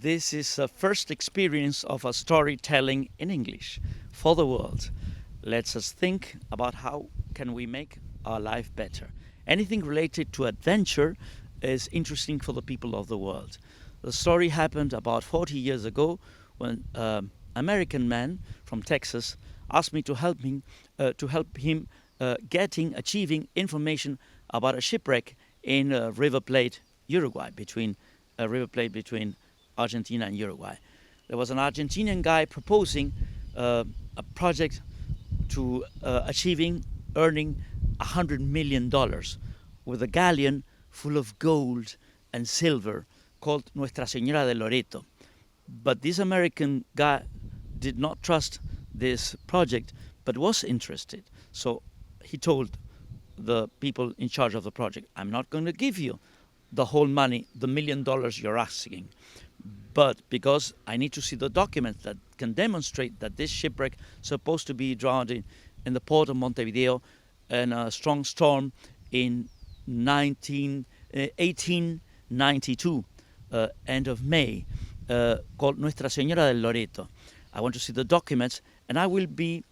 This is a first experience of a storytelling in English for the world. Let's us think about how can we make our life better. Anything related to adventure is interesting for the people of the world. The story happened about 40 years ago when an American man from Texas asked me to help him achieving information about a shipwreck in River Plate, Uruguay, between Argentina and Uruguay. There was an Argentinian guy proposing a project to earning $100 million with a galleon full of gold and silver called Nuestra Señora de Loreto. But this American guy did not trust this project, but was interested. So he told the people in charge of the project, I'm not going to give you the whole money, the $1 million you're asking. But because I need to see the documents that can demonstrate that this shipwreck is supposed to be drowned in the port of Montevideo in a strong storm in 1892, end of May, called Nuestra Señora del Loreto. I want to see the documents, and I will be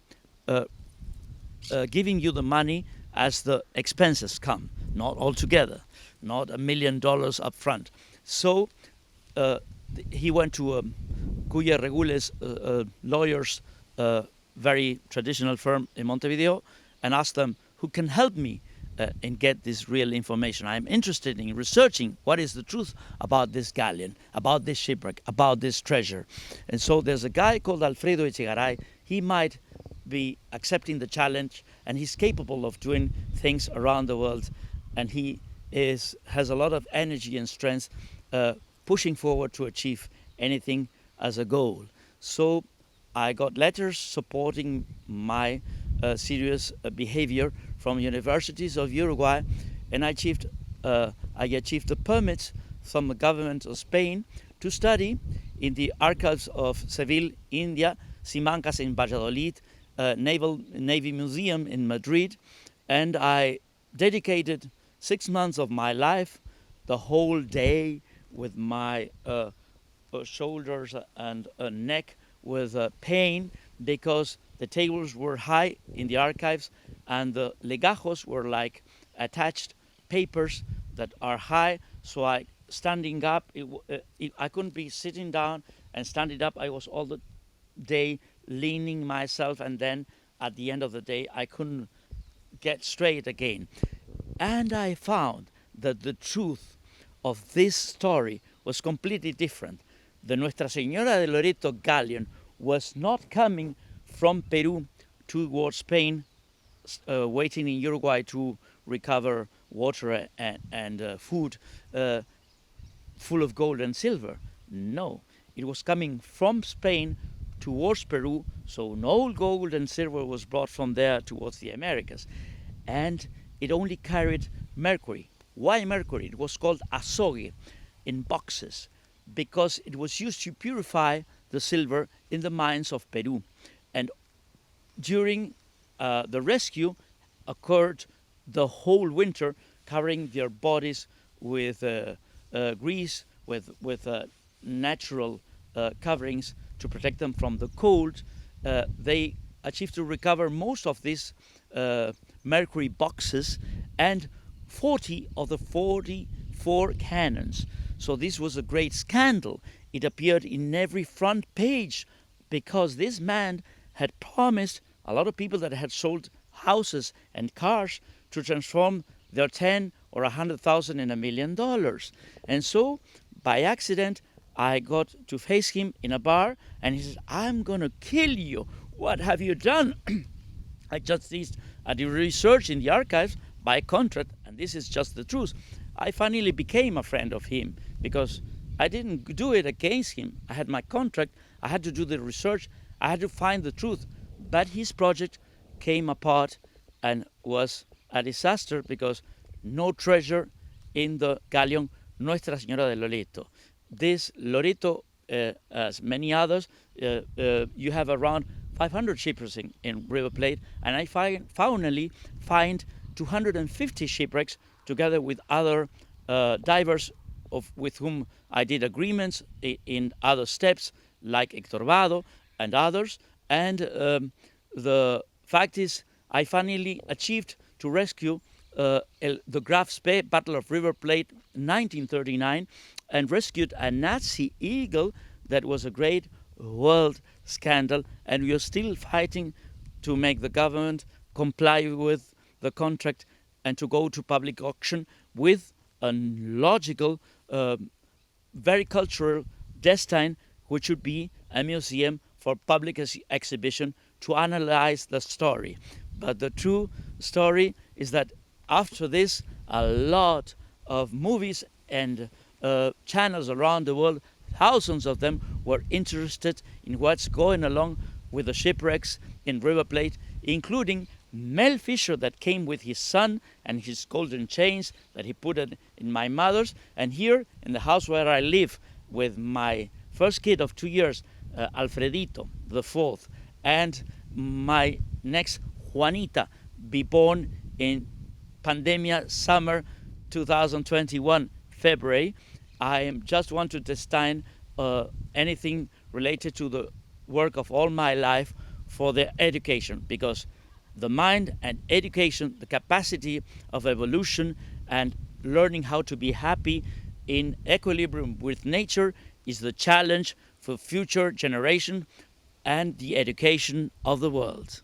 giving you the money as the expenses come, not all together, not $1 million up front. So he went to Cuya Regules lawyers, very traditional firm in Montevideo, and asked them who can help me and get this real information. I'm interested in researching what is the truth about this galleon, about this shipwreck, about this treasure. And so there's a guy called Alfredo Story. He might be accepting the challenge, and he's capable of doing things around the world, and he has a lot of energy and strength pushing forward to achieve anything as a goal. So I got letters supporting my serious behavior from universities of Uruguay, and I achieved the permits from the government of Spain to study in the archives of Seville, India, Simancas in Valladolid, Navy Museum in Madrid, and I dedicated 6 months of my life, the whole day, with my shoulders and neck with pain, because the tables were high in the archives and the legajos were like attached papers that are high. So I couldn't be sitting down and standing up. I was all the day leaning myself, and then at the end of the day I couldn't get straight again. And I found that the truth of this story was completely different. The Nuestra Señora de Loreto galleon was not coming from Peru towards Spain, waiting in Uruguay to recover water and food full of gold and silver. No, it was coming from Spain towards Peru, so no gold and silver was brought from there towards the Americas. And it only carried mercury. Why mercury? It was called azogue in boxes, because it was used to purify the silver in the mines of Peru. And during the rescue occurred the whole winter, covering their bodies with grease, with natural coverings to protect them from the cold. They achieved to recover most of these mercury boxes and 40 of the 44 cannons. So this was a great scandal. It appeared in every front page because this man had promised a lot of people that had sold houses and cars to transform their 10 or 100,000 in $1 million. And so by accident I got to face him in a bar, and he said, I'm gonna kill you. What have you done? I just did research in the archives by contract, and this is just the truth. I finally became a friend of him because I didn't do it against him. I had my contract, I had to do the research, I had to find the truth. But his project came apart and was a disaster because no treasure in the galleon Nuestra Señora de Loreto. This Loreto, as many others, you have around 500 shipwrecks in River Plate, and I finally find 250 shipwrecks together with other divers with whom I did agreements in other steps, like Hector Vado and others. And the fact is, I finally achieved to rescue the Graf Spee Battle of River Plate 1939 and rescued a Nazi eagle that was a great world scandal. And we are still fighting to make the government comply with the contract and to go to public auction with a logical, very cultural destine, which would be a museum for public exhibition to analyze the story. But the true story is that after this, a lot of movies and channels around the world, thousands of them, were interested in what's going along with the shipwrecks in River Plate, including Mel Fisher, that came with his son and his golden chains that he put in my mother's. And here in the house where I live with my first kid of 2 years, Alfredito, the fourth, and my next Juanita, be born in pandemia summer 2021, February. I just want to destine anything related to the work of all my life for their education, because the mind and education, the capacity of evolution and learning how to be happy in equilibrium with nature is the challenge for future generation and the education of the world.